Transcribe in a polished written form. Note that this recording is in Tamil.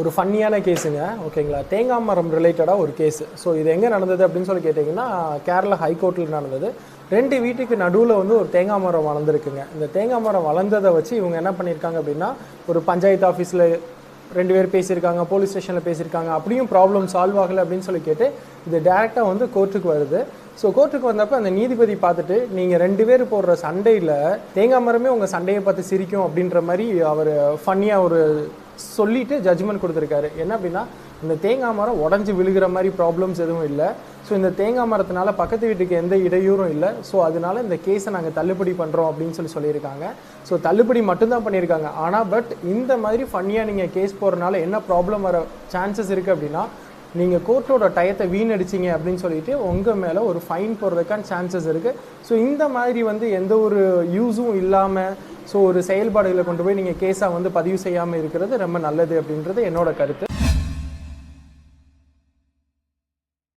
ஒரு ஃபன்னியான கேஸுங்க. ஓகேங்களா, தேங்காய் மரம் ரிலேட்டடாக ஒரு கேஸு. ஸோ இது எங்கே நடந்தது அப்படின்னு சொல்லி கேட்டிங்கன்னா, கேரளா ஹைகோர்ட்டில் நடந்தது. 2 வீட்டுக்கு நடுவில் வந்து ஒரு தேங்காய் மரம் வளர்ந்துருக்குங்க. இந்த தேங்காய் மரம் வளர்ந்ததை வச்சு இவங்க என்ன பண்ணியிருக்காங்க அப்படின்னா, ஒரு பஞ்சாயத்து ஆஃபீஸில் 2 பேர் பேசியிருக்காங்க, போலீஸ் ஸ்டேஷனில் பேசியிருக்காங்க. அப்படியும் ப்ராப்ளம் சால்வ் ஆகலை அப்படின்னு சொல்லி கேட்டு இது டேரெக்டாக வந்து கோர்ட்டுக்கு வருது. ஸோ கோர்ட்டுக்கு வந்தப்போ அந்த நீதிபதி பார்த்துட்டு, நீங்கள் 2 பேர் போடுற சண்டையில் தேங்காய் மரமே உங்கள் சண்டையை பார்த்து சிரிக்கும் அப்படின்ற மாதிரி அவர் ஃபன்னியாக ஒரு சொல்லிட்டு ஜட்ஜ்மெண்ட் கொடுத்துருக்காரு. என்ன அப்படின்னா, இந்த தேங்காய் மரம் உடஞ்சி விழுகிற மாதிரி ப்ராப்ளம்ஸ் எதுவும் இல்லை. ஸோ இந்த தேங்காய் மரத்தினால பக்கத்து வீட்டுக்கு எந்த இடையூறும் இல்லை. ஸோ அதனால இந்த கேஸை நாங்கள் தள்ளுபடி பண்ணுறோம் அப்படின்னு சொல்லியிருக்காங்க. ஸோ தள்ளுபடி மட்டும்தான் பண்ணியிருக்காங்க. ஆனால் இந்த மாதிரி ஃபன்னியாக நீங்கள் கேஸ் போடுறதுனால என்ன ப்ராப்ளம் வர சான்சஸ் இருக்குது அப்படின்னா, நீங்கள் கோர்ட்டோட டயத்தை வீணடிச்சிங்க அப்படின்னு சொல்லிட்டு உங்கள் மேலே ஒரு ஃபைன் போடுறதுக்கான சான்சஸ் இருக்குது. ஸோ இந்த மாதிரி வந்து எந்த ஒரு யூஸும் இல்லாமல் ஸோ ஒரு செயல்பாடுகளை கொண்டு போய் நீங்கள் கேஸாக வந்து பதிவு செய்யாமல் இருக்கிறது ரொம்ப நல்லது அப்படின்றது என்னோட கருத்து.